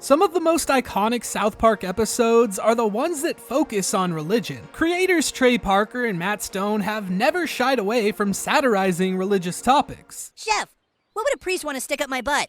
Some of the most iconic South Park episodes are the ones that focus on religion. Creators Trey Parker and Matt Stone have never shied away from satirizing religious topics. Chef, what would a priest want to stick up my butt?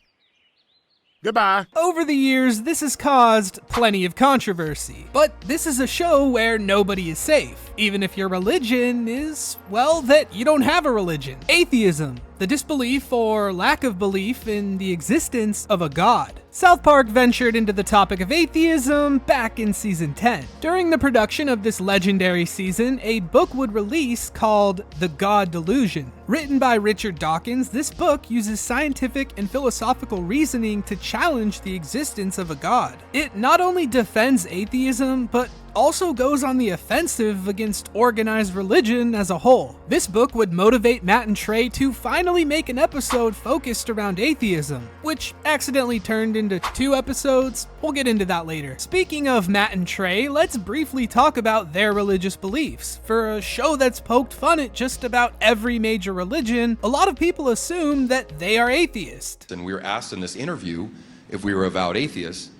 Goodbye. Over the years, this has caused plenty of controversy. But this is a show where nobody is safe, even if your religion is, well, that you don't have a religion. Atheism, the disbelief or lack of belief in the existence of a god. South Park ventured into the topic of atheism back in season 10. During the production of this legendary season, a book would release called The God Delusion. Written by Richard Dawkins, this book uses scientific and philosophical reasoning to challenge the existence of a god. It not only defends atheism, but also goes on the offensive against organized religion as a whole. This book would motivate Matt and Trey to finally make an episode focused around atheism, which accidentally turned into 2 episodes. We'll get into that later. Speaking of Matt and Trey, let's briefly talk about their religious beliefs. For a show that's poked fun at just about every major religion, a lot of people assume that they are atheists. And we were asked in this interview if we were avowed atheists.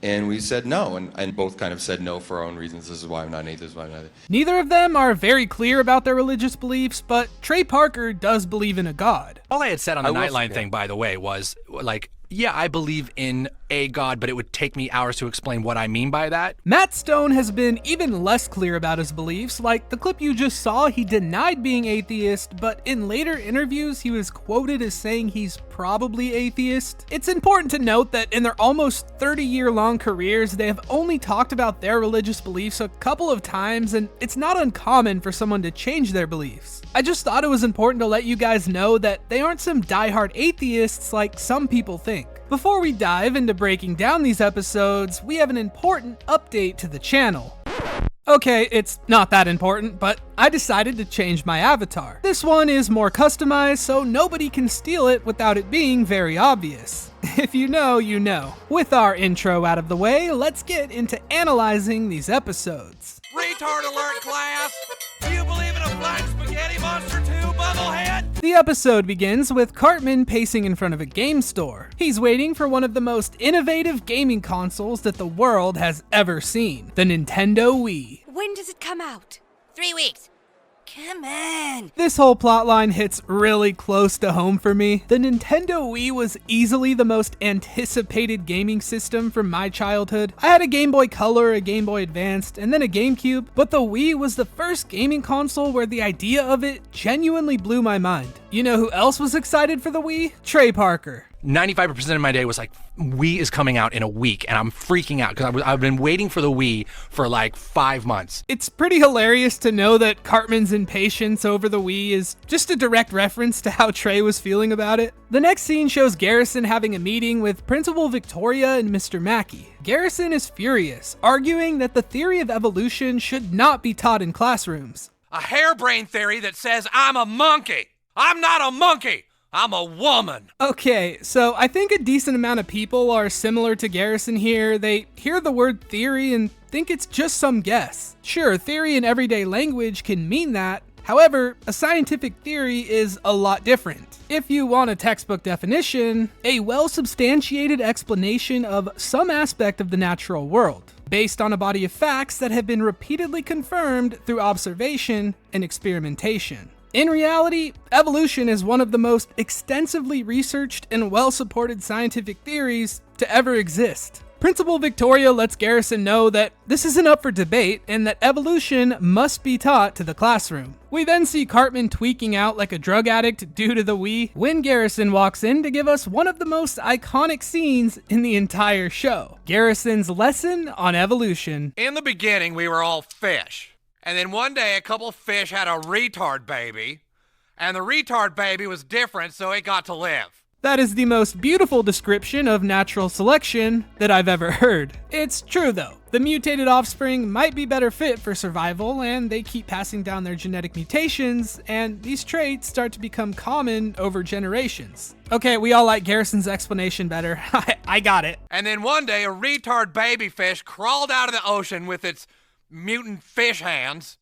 And we said no, and both kind of said no for our own reasons. This is why I'm not an atheist, why I'm not. Neither of them are very clear about their religious beliefs, but Trey Parker does believe in a god. All I had said on the Nightline thing, by the way, was like, yeah, I believe in a god, but it would take me hours to explain what I mean by that. Matt Stone has been even less clear about his beliefs. Like the clip you just saw, he denied being atheist, but in later interviews, he was quoted as saying he's probably atheist. It's important to note that in their almost 30-year-long careers, they have only talked about their religious beliefs a couple of times, and it's not uncommon for someone to change their beliefs. I just thought it was important to let you guys know that they aren't some diehard atheists like some people think. Before we dive into breaking down these episodes, we have an important update to the channel. Okay, it's not that important, but I decided to change my avatar. This one is more customized, so nobody can steal it without it being very obvious. If you know, you know. With our intro out of the way, let's get into analyzing these episodes. Retard alert, class! Do you believe in a flying spaghetti monster too, bubblehead? The episode begins with Cartman pacing in front of a game store. He's waiting for one of the most innovative gaming consoles that the world has ever seen, the Nintendo Wii. When does it come out? 3 weeks. Come on. This whole plotline hits really close to home for me. The Nintendo Wii was easily the most anticipated gaming system from my childhood. I had a Game Boy Color, a Game Boy Advanced, and then a GameCube, but the Wii was the first gaming console where the idea of it genuinely blew my mind. You know who else was excited for the Wii? Trey Parker. 95% of my day was like, Wii is coming out in a week, and I'm freaking out because I've been waiting for the Wii for like 5 months. It's pretty hilarious to know that Cartman's impatience over the Wii is just a direct reference to how Trey was feeling about it. The next scene shows Garrison having a meeting with Principal Victoria and Mr. Mackey. Garrison is furious, arguing that the theory of evolution should not be taught in classrooms. A harebrained theory that says I'm a monkey. I'm not a monkey. I'm a woman. Okay, so I think a decent amount of people are similar to Garrison here. They hear the word theory and think it's just some guess. Sure, theory in everyday language can mean that. However, a scientific theory is a lot different. If you want a textbook definition, a well-substantiated explanation of some aspect of the natural world, based on a body of facts that have been repeatedly confirmed through observation and experimentation. In reality, evolution is one of the most extensively researched and well-supported scientific theories to ever exist. Principal Victoria lets Garrison know that this isn't up for debate and that evolution must be taught to the classroom. We then see Cartman tweaking out like a drug addict due to the Wii when Garrison walks in to give us one of the most iconic scenes in the entire show. Garrison's lesson on evolution. In the beginning, we were all fish. And then one day, a couple fish had a retard baby. And the retard baby was different, so it got to live. That is the most beautiful description of natural selection that I've ever heard. It's true though. The mutated offspring might be better fit for survival, and they keep passing down their genetic mutations, and these traits start to become common over generations. Okay, we all like Garrison's explanation better. I got it. And then one day, a retard baby fish crawled out of the ocean with its mutant fish hands,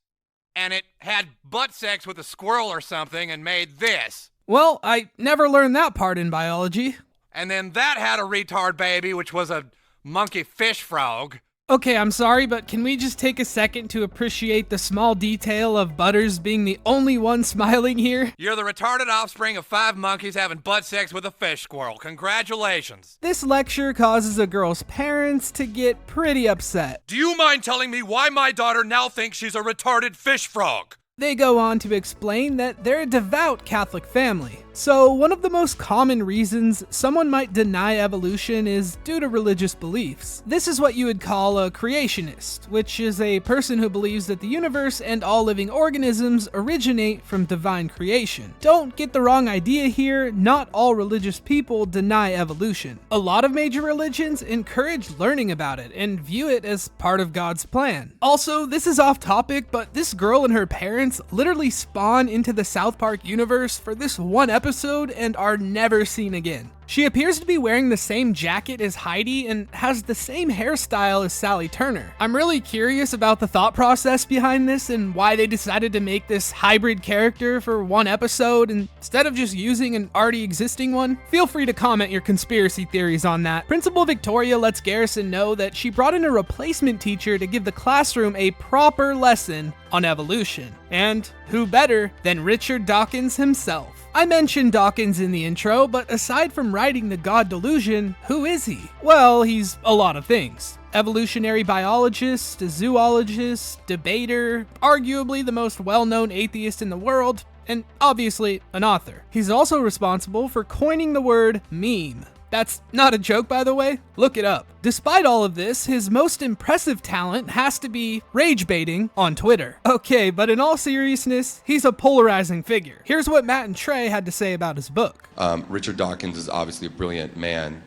and it had butt sex with a squirrel or something and made this. Well, I never learned that part in biology. And then that had a retard baby, which was a monkey fish frog. Okay, I'm sorry, but can we just take a second to appreciate the small detail of Butters being the only one smiling here? You're the retarded offspring of 5 monkeys having butt sex with a fish squirrel. Congratulations. This lecture causes a girl's parents to get pretty upset. Do you mind telling me why my daughter now thinks she's a retarded fish frog? They go on to explain that they're a devout Catholic family. So one of the most common reasons someone might deny evolution is due to religious beliefs. This is what you would call a creationist, which is a person who believes that the universe and all living organisms originate from divine creation. Don't get the wrong idea here, not all religious people deny evolution. A lot of major religions encourage learning about it and view it as part of God's plan. Also, this is off topic, but this girl and her parents literally spawn into the South Park universe for this one episode and are never seen again. She appears to be wearing the same jacket as Heidi and has the same hairstyle as Sally Turner. I'm really curious about the thought process behind this and why they decided to make this hybrid character for one episode instead of just using an already existing one. Feel free to comment your conspiracy theories on that. Principal Victoria lets Garrison know that she brought in a replacement teacher to give the classroom a proper lesson on evolution. And who better than Richard Dawkins himself? I mentioned Dawkins in the intro, but aside from writing The God Delusion, who is he? Well, he's a lot of things. Evolutionary biologist, a zoologist, debater, arguably the most well-known atheist in the world, and obviously an author. He's also responsible for coining the word meme. That's not a joke, by the way. Look it up. Despite all of this, his most impressive talent has to be rage baiting on Twitter. Okay, but in all seriousness, he's a polarizing figure. Here's what Matt and Trey had to say about his book. Richard Dawkins is obviously a brilliant man,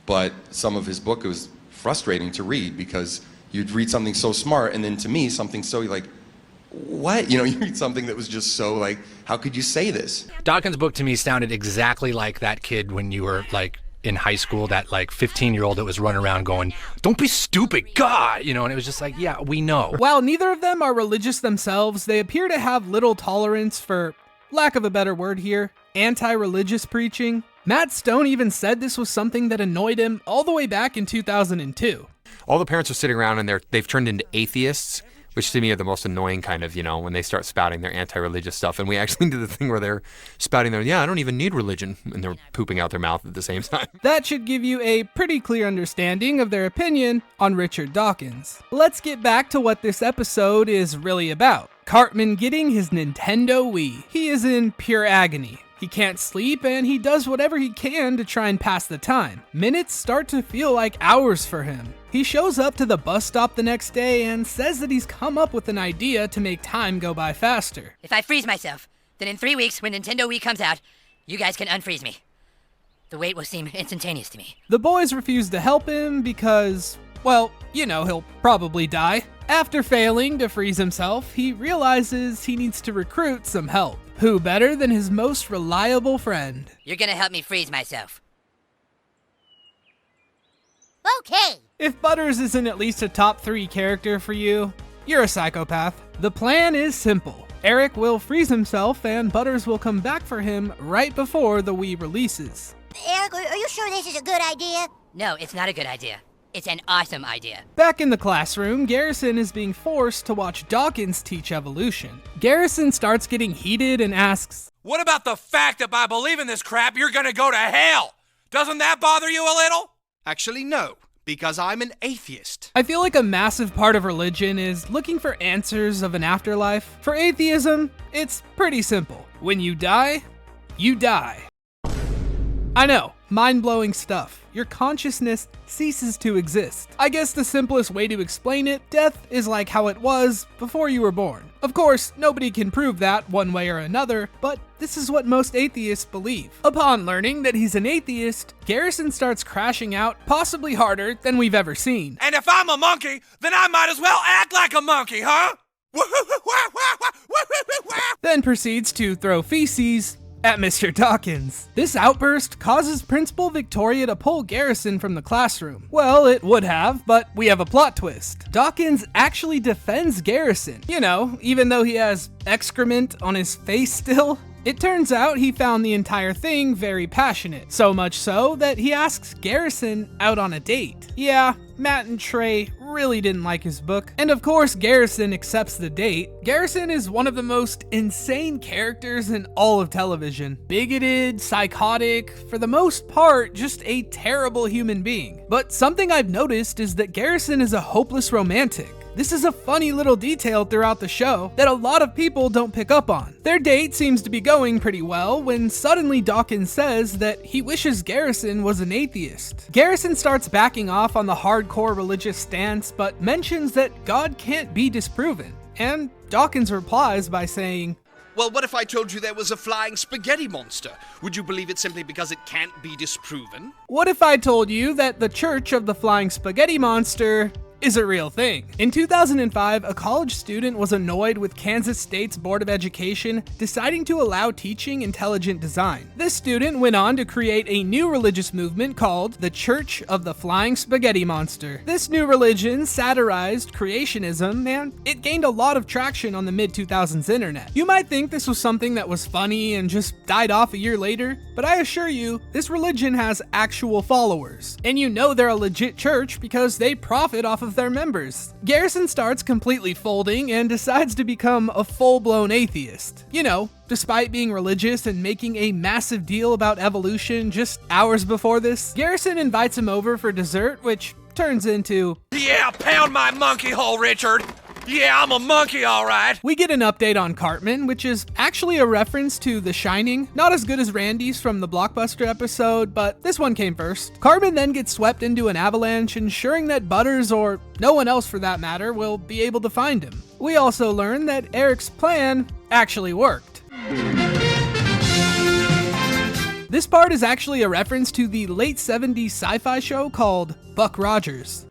but some of his book was frustrating to read because you'd read something so smart and then to me something so like, what? You read something that was just so like, how could you say this? Dawkins' book to me sounded exactly like that kid when you were like in high school, that like 15-year-old that was running around going, don't be stupid, God, and it was just like, yeah, we know. While neither of them are religious themselves, they appear to have little tolerance for, lack of a better word here, anti-religious preaching. Matt Stone even said this was something that annoyed him all the way back in 2002. All the parents are sitting around and they've turned into atheists, which to me are the most annoying kind of, when they start spouting their anti-religious stuff. And we actually did the thing where they're spouting I don't even need religion, and they're pooping out their mouth at the same time. That should give you a pretty clear understanding of their opinion on Richard Dawkins. Let's get back to what this episode is really about. Cartman getting his Nintendo Wii. He is in pure agony. He can't sleep, and he does whatever he can to try and pass the time. Minutes start to feel like hours for him. He shows up to the bus stop the next day and says that he's come up with an idea to make time go by faster. If I freeze myself, then in 3 weeks, when Nintendo Wii comes out, you guys can unfreeze me. The wait will seem instantaneous to me. The boys refuse to help him because, well, he'll probably die. After failing to freeze himself, he realizes he needs to recruit some help. Who better than his most reliable friend? You're gonna help me freeze myself. Okay. If Butters isn't at least a top 3 character for you, you're a psychopath. The plan is simple. Eric will freeze himself and Butters will come back for him right before the Wii releases. Eric, are you sure this is a good idea? No, it's not a good idea. It's an awesome idea. Back in the classroom, Garrison is being forced to watch Dawkins teach evolution. Garrison starts getting heated and asks, What about the fact that by believing this crap, you're gonna go to hell? Doesn't that bother you a little? Actually, no, because I'm an atheist. I feel like a massive part of religion is looking for answers of an afterlife. For atheism, it's pretty simple. When you die, you die. I know, mind-blowing stuff. Your consciousness ceases to exist. I guess the simplest way to explain it, death is like how it was before you were born. Of course, nobody can prove that one way or another, but this is what most atheists believe. Upon learning that he's an atheist, Garrison starts crashing out, possibly harder than we've ever seen. And if I'm a monkey, then I might as well act like a monkey, huh? Then proceeds to throw feces at Mr. Dawkins. This outburst causes Principal Victoria to pull Garrison from the classroom. Well, it would have, but we have a plot twist. Dawkins actually defends Garrison. Even though he has excrement on his face still. It turns out he found the entire thing very passionate, so much so that he asks Garrison out on a date. Yeah, Matt and Trey really didn't like his book. And of course, Garrison accepts the date. Garrison is one of the most insane characters in all of television. Bigoted, psychotic, for the most part, just a terrible human being. But something I've noticed is that Garrison is a hopeless romantic. This is a funny little detail throughout the show that a lot of people don't pick up on. Their date seems to be going pretty well when suddenly Dawkins says that he wishes Garrison was an atheist. Garrison starts backing off on the hardcore religious stance, but mentions that God can't be disproven. And Dawkins replies by saying, Well, what if I told you there was a flying spaghetti monster? Would you believe it simply because it can't be disproven? what if I told you that the Church of the Flying Spaghetti Monster is a real thing? In 2005, a college student was annoyed with Kansas State's Board of Education deciding to allow teaching intelligent design. This student went on to create a new religious movement called the Church of the Flying Spaghetti Monster. This new religion satirized creationism, and it gained a lot of traction on the mid-2000s internet. You might think this was something that was funny and just died off a year later, but I assure you, this religion has actual followers. And you know they're a legit church because they profit off of their members. Garrison starts completely folding and decides to become a full-blown atheist. You know, despite being religious and making a massive deal about evolution just hours before this, Garrison invites him over for dessert, which turns into, Yeah, pound my monkey hole, Richard. Yeah, I'm a monkey, all right. we get an update on Cartman, which is actually a reference to The Shining. Not as good as Randy's from the Blockbuster episode, but this one came first. Cartman then gets swept into an avalanche, ensuring that Butters, or no one else for that matter, will be able to find him. We also learn that Eric's plan actually worked. This part is actually a reference to the late 70s sci-fi show called Buck Rogers.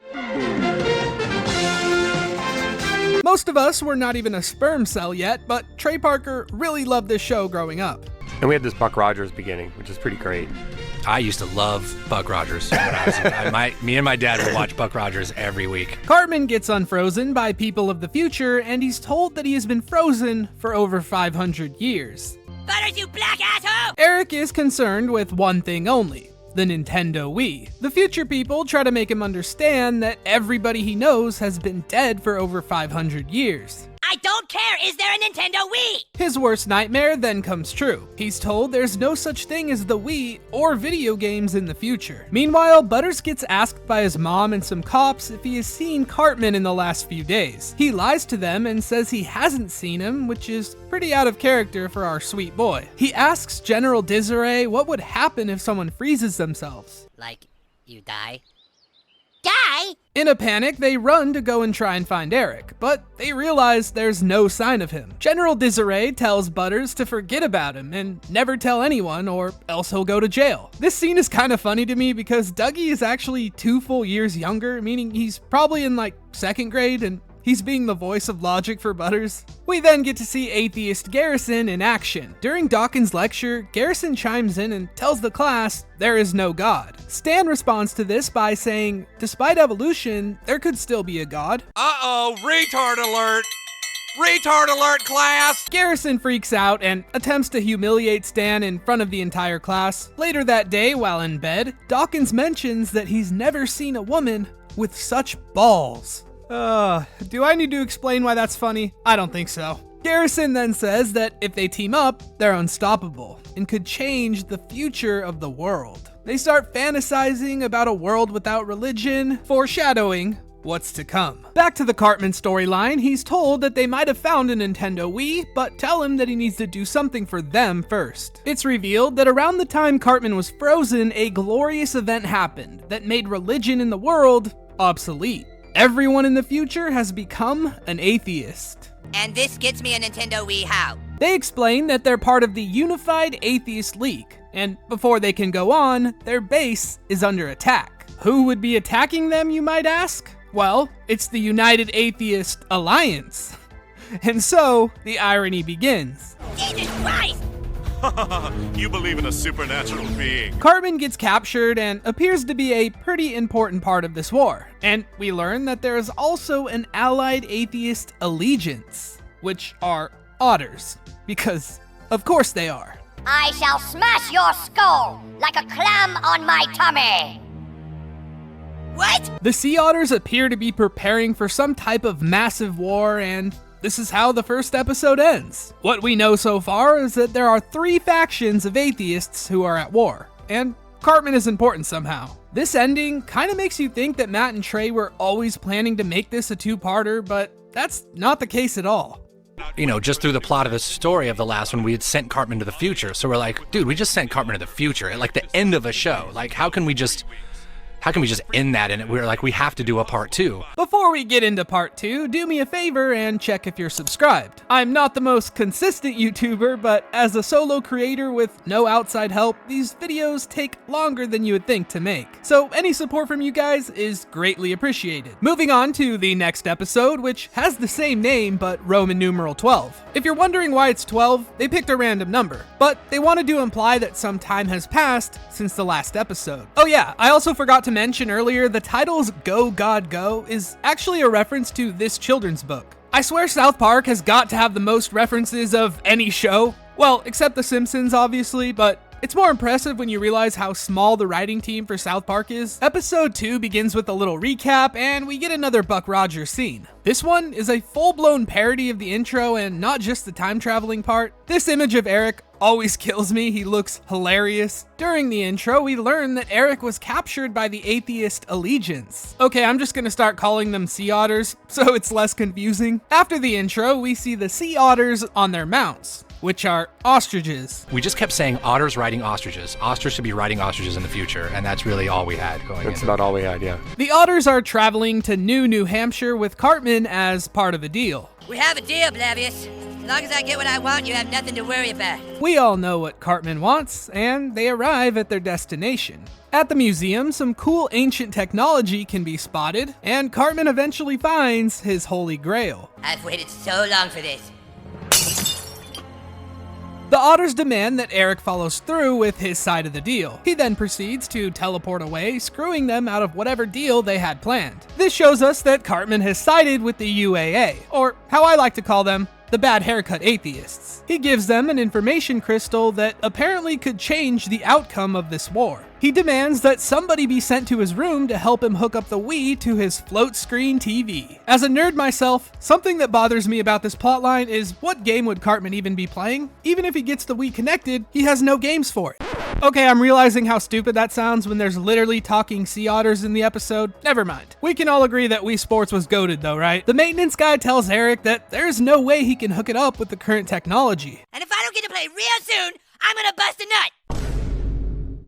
Most of us were not even a sperm cell yet, but Trey Parker really loved this show growing up. And we had this Buck Rogers beginning, which is pretty great. I used to love Buck Rogers. When me and my dad would watch Buck Rogers every week. Cartman gets unfrozen by people of the future, and he's told that he has been frozen for over 500 years. Butters, you black asshole! Eric is concerned with one thing only: the Nintendo Wii. The future people try to make him understand that everybody he knows has been dead for over 500 years. I don't care, is there a Nintendo Wii? His worst nightmare then comes true. He's told there's no such thing as the Wii or video games in the future. Meanwhile, Butters gets asked by his mom and some cops if he has seen Cartman in the last few days. He lies to them and says he hasn't seen him, which is pretty out of character for our sweet boy. He asks General Desiree what would happen if someone freezes themselves. Like, you die? Die? In a panic, they run to go and try and find Eric, but they realize there's no sign of him. General Desiree tells Butters to forget about him and never tell anyone, or else he'll go to jail. This scene is kind of funny to me because Dougie is actually 2 full years younger, meaning he's probably in like 2nd grade, and he's being the voice of logic for Butters. We then get to see atheist Garrison in action. During Dawkins' lecture, Garrison chimes in and tells the class there is no God. Stan responds to this by saying, despite evolution, there could still be a God. Uh-oh, retard alert. Retard alert, class! Garrison freaks out and attempts to humiliate Stan in front of the entire class. Later that day, while in bed, Dawkins mentions that he's never seen a woman with such balls. Do I need to explain why that's funny? I don't think so. Garrison then says that if they team up, they're unstoppable and could change the future of the world. They start fantasizing about a world without religion, foreshadowing what's to come. Back to the Cartman storyline, he's told that they might have found a Nintendo Wii, but tell him that he needs to do something for them first. It's revealed that around the time Cartman was frozen, a glorious event happened that made religion in the world obsolete. Everyone in the future has become an atheist. And this gets me a Nintendo Wii how? They explain that they're part of the Unified Atheist League, and before they can go on, their base is under attack. Who would be attacking them, you might ask? Well, it's the United Atheist Alliance. And so, the irony begins. Jesus Christ! You believe in a supernatural being. Cartman gets captured and appears to be a pretty important part of this war. And we learn that there is also an allied atheist allegiance, which are otters. Because, of course they are. I shall smash your skull like a clam on my tummy. What? The sea otters appear to be preparing for some type of massive war, and this is how the first episode ends. What we know so far is that there are 3 factions of atheists who are at war, and Cartman is important somehow. This ending kind of makes you think that Matt and Trey were always planning to make this a 2-parter, but that's not the case at all. You know, just through the plot of the story of the last one, we had sent Cartman to the future. So we're like, dude, we just sent Cartman to the future at like the end of a show. Like, how can we just end that? And we're like, we have to do a part 2. Before we get into part 2, do me a favor and check if you're subscribed. I'm not the most consistent YouTuber, but as a solo creator with no outside help, these videos take longer than you would think to make. So any support from you guys is greatly appreciated. Moving on to the next episode, which has the same name, but Roman numeral 12. If you're wondering why it's 12, they picked a random number, but they wanted to imply that some time has passed since the last episode. Oh yeah, I also forgot to mention earlier, the title's Go God Go is actually a reference to this children's book. I swear South Park has got to have the most references of any show. Well, except The Simpsons, obviously, but it's more impressive when you realize how small the writing team for South Park is. Episode 2 begins with a little recap, and we get another Buck Rogers scene. This one is a full-blown parody of the intro and not just the time-traveling part. This image of Eric always kills me. He looks hilarious. During the intro, we learn that Eric was captured by the atheist Allegiance. Okay, I'm just gonna start calling them sea otters, so it's less confusing. After the intro, we see the sea otters on their mounts, which are ostriches. We just kept saying otters riding ostriches. Ostrich should be riding ostriches in the future, and that's really all we had going That's in. about all we had, yeah. The otters are traveling to New Hampshire with Cartman as part of a deal. We have a deal, Blavius. As long as I get what I want, you have nothing to worry about. We all know what Cartman wants, and they arrive at their destination. At the museum, some cool ancient technology can be spotted, and Cartman eventually finds his holy grail. I've waited so long for this. The otters demand that Eric follows through with his side of the deal. He then proceeds to teleport away, screwing them out of whatever deal they had planned. This shows us that Cartman has sided with the UAA, or how I like to call them, the bad haircut atheists. He gives them an information crystal that apparently could change the outcome of this war. He demands that somebody be sent to his room to help him hook up the Wii to his float screen TV. As a nerd myself, something that bothers me about this plotline is what game would Cartman even be playing? Even if he gets the Wii connected, he has no games for it. Okay, I'm realizing how stupid that sounds when there's literally talking sea otters in the episode. Never mind. We can all agree that Wii Sports was goated though, right? The maintenance guy tells Eric that there's no way he can hook it up with the current technology. And if I don't get to play real soon, I'm gonna bust a nut.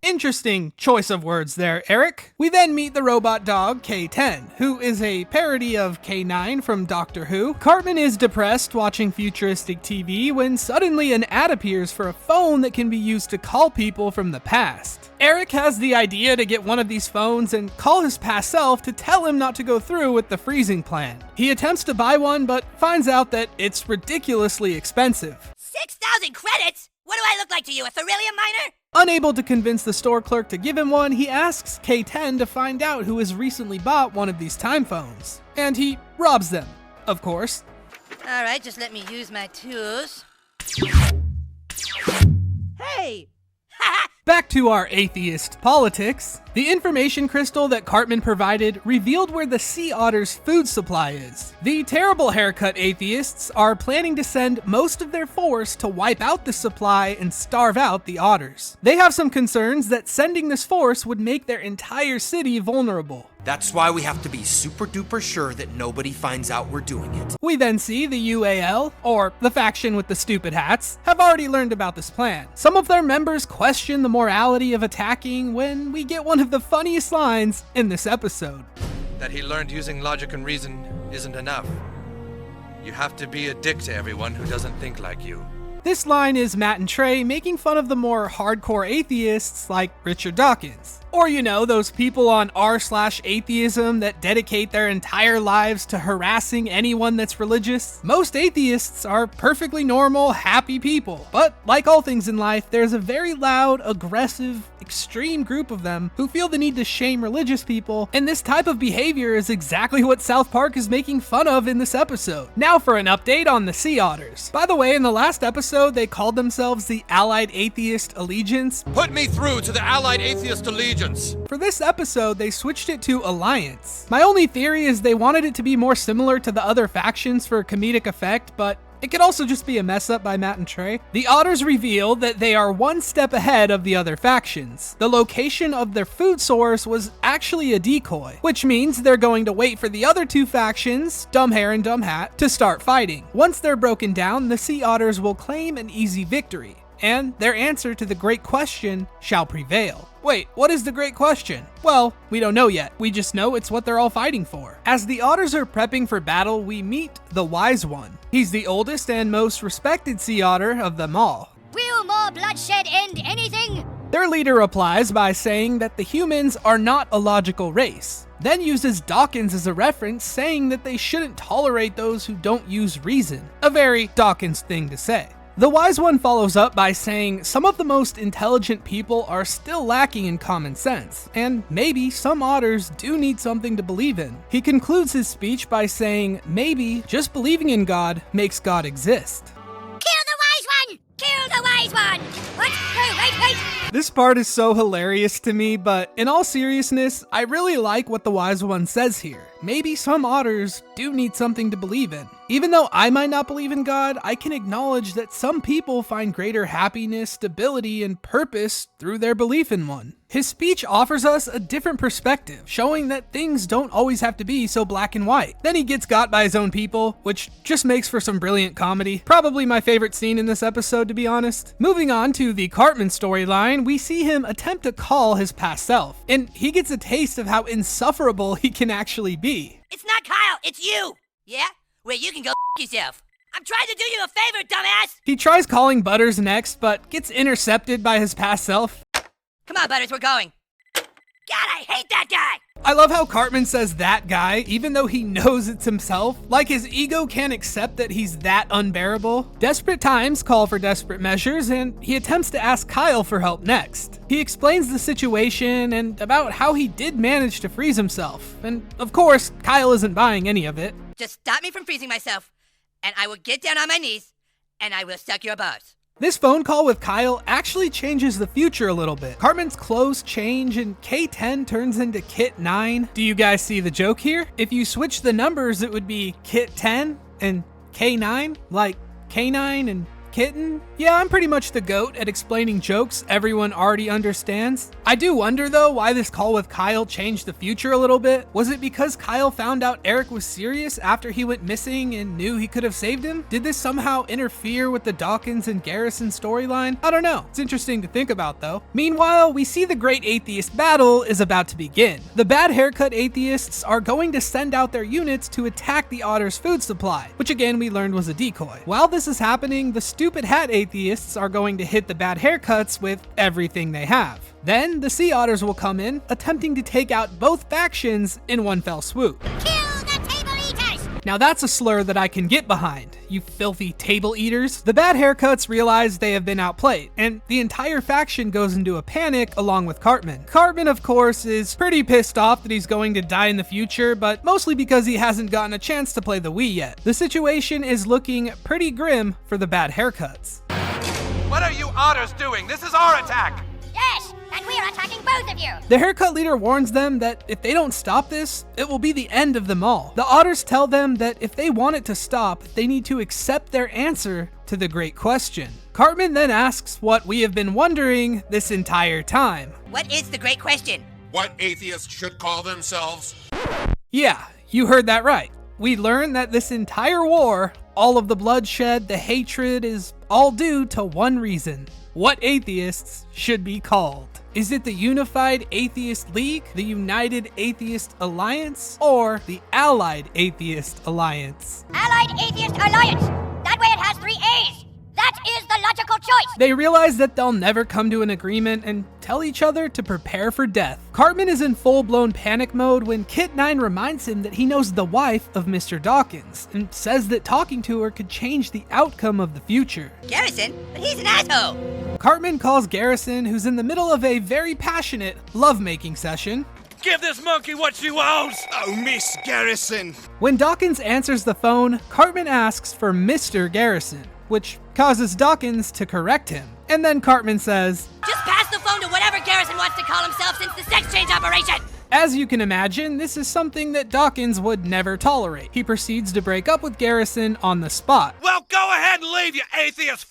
Interesting choice of words there, Eric. We then meet the robot dog, K10, who is a parody of K9 from Doctor Who. Cartman is depressed watching futuristic TV when suddenly an ad appears for a phone that can be used to call people from the past. Eric has the idea to get one of these phones and call his past self to tell him not to go through with the freezing plan. He attempts to buy one, but finds out that it's ridiculously expensive. 6,000 credits? What do I look like to you, a beryllium miner? Unable to convince the store clerk to give him one, he asks K10 to find out who has recently bought one of these time phones. And he robs them, of course. Alright, just let me use my tools. Hey! Back to our atheist politics. The information crystal that Cartman provided revealed where the sea otter's food supply is. The terrible haircut atheists are planning to send most of their force to wipe out the supply and starve out the otters. They have some concerns that sending this force would make their entire city vulnerable. That's why we have to be super duper sure that nobody finds out we're doing it. We then see the UAL, or the faction with the stupid hats, have already learned about this plan. Some of their members question the morality of attacking when we get one of the funniest lines in this episode. That he learned using logic and reason isn't enough. You have to be a dick to everyone who doesn't think like you. This line is Matt and Trey making fun of the more hardcore atheists like Richard Dawkins. Or, you know, those people on r/atheism that dedicate their entire lives to harassing anyone that's religious. Most atheists are perfectly normal, happy people. But like all things in life, there's a very loud, aggressive, extreme group of them who feel the need to shame religious people, and this type of behavior is exactly what South Park is making fun of in this episode. Now for an update on the sea otters. By the way, in the last episode, episode, they called themselves the Allied Atheist Allegiance. Put me through to the Allied Atheist Allegiance. For this episode, they switched it to Alliance. My only theory is they wanted it to be more similar to the other factions for comedic effect, but it could also just be a mess up by Matt and Trey. The Otters reveal that they are one step ahead of the other factions. The location of their food source was actually a decoy, which means they're going to wait for the other two factions, Dumb Hair and Dumb Hat, to start fighting. Once they're broken down, the Sea Otters will claim an easy victory, and their answer to the great question shall prevail. Wait, what is the great question? Well, we don't know yet. We just know it's what they're all fighting for. As the Otters are prepping for battle, we meet the Wise One. He's the oldest and most respected sea otter of them all. Will more bloodshed end anything? Their leader replies by saying that the humans are not a logical race, then uses Dawkins as a reference, saying that they shouldn't tolerate those who don't use reason. A very Dawkins thing to say. The Wise One follows up by saying some of the most intelligent people are still lacking in common sense, and maybe some otters do need something to believe in. He concludes his speech by saying maybe just believing in God makes God exist. Kill the Wise One! Kill the Wise One! What? No, wait! This part is so hilarious to me, but in all seriousness, I really like what the Wise One says here. Maybe some otters do need something to believe in. Even though I might not believe in God, I can acknowledge that some people find greater happiness, stability, and purpose through their belief in one. His speech offers us a different perspective, showing that things don't always have to be so black and white. Then he gets got by his own people, which just makes for some brilliant comedy. Probably my favorite scene in this episode, to be honest. Moving on to the Cartman storyline, we see him attempt to call his past self, and he gets a taste of how insufferable he can actually be. It's not Kyle, it's you! Yeah? Well, you can go yourself. I'm trying to do you a favor, dumbass! He tries calling Butters next, but gets intercepted by his past self. Come on, Butters, we're going. God, I hate that guy! I love how Cartman says that guy, even though he knows it's himself. Like his ego can't accept that he's that unbearable. Desperate times call for desperate measures, and he attempts to ask Kyle for help next. He explains the situation and about how he did manage to freeze himself. And of course, Kyle isn't buying any of it. Just stop me from freezing myself, and I will get down on my knees, and I will suck your balls. This phone call with Kyle actually changes the future a little bit. Cartman's clothes change and K10 turns into Kit 9. Do you guys see the joke here? If you switch the numbers, it would be Kit 10 and K9, like K9 and Kitten? Yeah, I'm pretty much the GOAT at explaining jokes everyone already understands. I do wonder though why this call with Kyle changed the future a little bit. Was it because Kyle found out Eric was serious after he went missing and knew he could have saved him? Did this somehow interfere with the Dawkins and Garrison storyline? I don't know. It's interesting to think about though. Meanwhile, we see the Great Atheist Battle is about to begin. The bad haircut atheists are going to send out their units to attack the Otter's food supply, which again we learned was a decoy. While this is happening, the stupid hat atheists are going to hit the bad haircuts with everything they have. Then the Sea Otters will come in, attempting to take out both factions in one fell swoop. Kill the table eaters! Now that's a slur that I can get behind, you filthy table eaters. The bad haircuts realize they have been outplayed, and the entire faction goes into a panic along with Cartman. Cartman, of course, is pretty pissed off that he's going to die in the future, but mostly because he hasn't gotten a chance to play the Wii yet. The situation is looking pretty grim for the bad haircuts. What are you otters doing? This is our attack! Yes, and we're attacking both of you! The haircut leader warns them that if they don't stop this, it will be the end of them all. The Otters tell them that if they want it to stop, they need to accept their answer to the great question. Cartman then asks what we have been wondering this entire time. What is the great question? What atheists should call themselves? Yeah, you heard that right. We learn that this entire war, all of the bloodshed, the hatred, is all due to one reason. What atheists should be called? Is it the Unified Atheist League, the United Atheist Alliance, or the Allied Atheist Alliance? Allied Atheist Alliance! That way it has 3 A's! That is the logical choice! They realize that they'll never come to an agreement and tell each other to prepare for death. Cartman is in full-blown panic mode when Kit 9 reminds him that he knows the wife of Mr. Dawkins and says that talking to her could change the outcome of the future. Garrison? But he's an asshole! Cartman calls Garrison, who's in the middle of a very passionate lovemaking session. Give this monkey what she wants! Oh, Miss Garrison! When Dawkins answers the phone, Cartman asks for Mr. Garrison, which causes Dawkins to correct him. And then Cartman says, Just pass the phone to whatever Garrison wants to call himself since the sex change operation! As you can imagine, this is something that Dawkins would never tolerate. He proceeds to break up with Garrison on the spot. Well, go ahead and leave, you atheist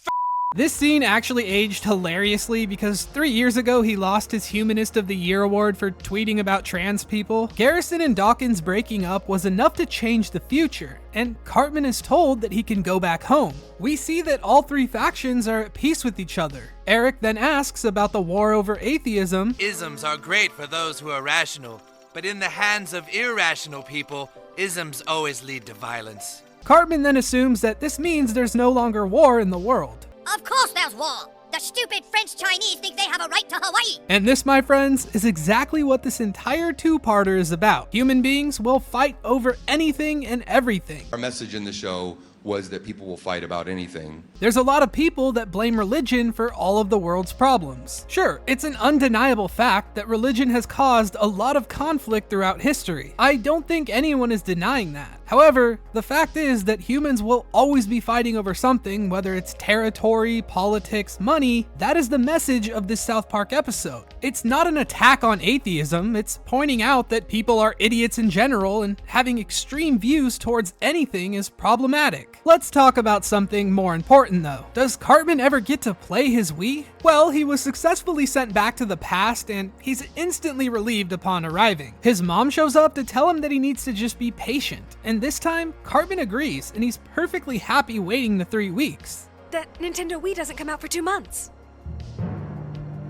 This scene actually aged hilariously because 3 years ago he lost his Humanist of the Year award for tweeting about trans people. Garrison and Dawkins breaking up was enough to change the future, and Cartman is told that he can go back home. We see that all three factions are at peace with each other. Eric then asks about the war over atheism. Isms are great for those who are rational, but in the hands of irrational people, isms always lead to violence. Cartman then assumes that this means there's no longer war in the world. Of course there's war. The stupid French Chinese think they have a right to Hawaii. And this, my friends, is exactly what this entire two-parter is about. Human beings will fight over anything and everything. Our message in the show was that people will fight about anything. There's a lot of people that blame religion for all of the world's problems. Sure, it's an undeniable fact that religion has caused a lot of conflict throughout history. I don't think anyone is denying that. However, the fact is that humans will always be fighting over something, whether it's territory, politics, money. That is the message of this South Park episode. It's not an attack on atheism, it's pointing out that people are idiots in general and having extreme views towards anything is problematic. Let's talk about something more important though. Does Cartman ever get to play his Wii? Well, he was successfully sent back to the past and he's instantly relieved upon arriving. His mom shows up to tell him that he needs to just be patient, and this time, Cartman agrees, and he's perfectly happy waiting the 3 weeks. That Nintendo Wii doesn't come out for 2 months.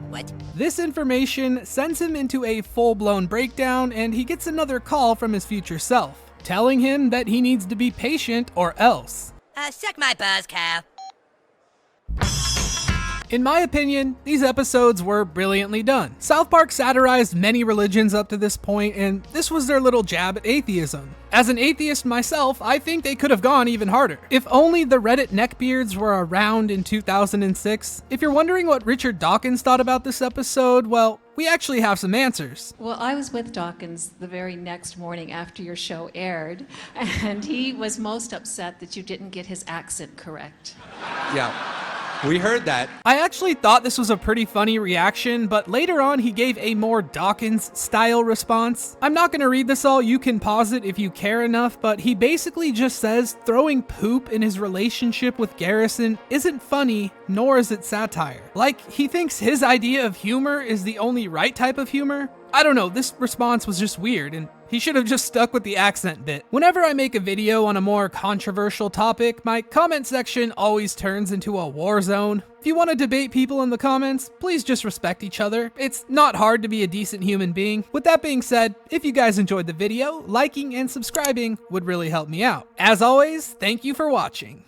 What? This information sends him into a full-blown breakdown, and he gets another call from his future self, telling him that he needs to be patient or else. Suck my buzz, cow. In my opinion, these episodes were brilliantly done. South Park satirized many religions up to this point, and this was their little jab at atheism. As an atheist myself, I think they could have gone even harder. If only the Reddit neckbeards were around in 2006. If you're wondering what Richard Dawkins thought about this episode, well, we actually have some answers. Well, I was with Dawkins the very next morning after your show aired, and he was most upset that you didn't get his accent correct. Yeah. We heard that. I actually thought this was a pretty funny reaction, but later on he gave a more Dawkins-style response. I'm not gonna read this all, you can pause it if you care enough, but he basically just says throwing poop in his relationship with Garrison isn't funny, nor is it satire. Like, he thinks his idea of humor is the only right type of humor? I don't know, this response was just weird, and he should have just stuck with the accent bit. Whenever I make a video on a more controversial topic, my comment section always turns into a war zone. If you want to debate people in the comments, please just respect each other. It's not hard to be a decent human being. With that being said, if you guys enjoyed the video, liking and subscribing would really help me out. As always, thank you for watching.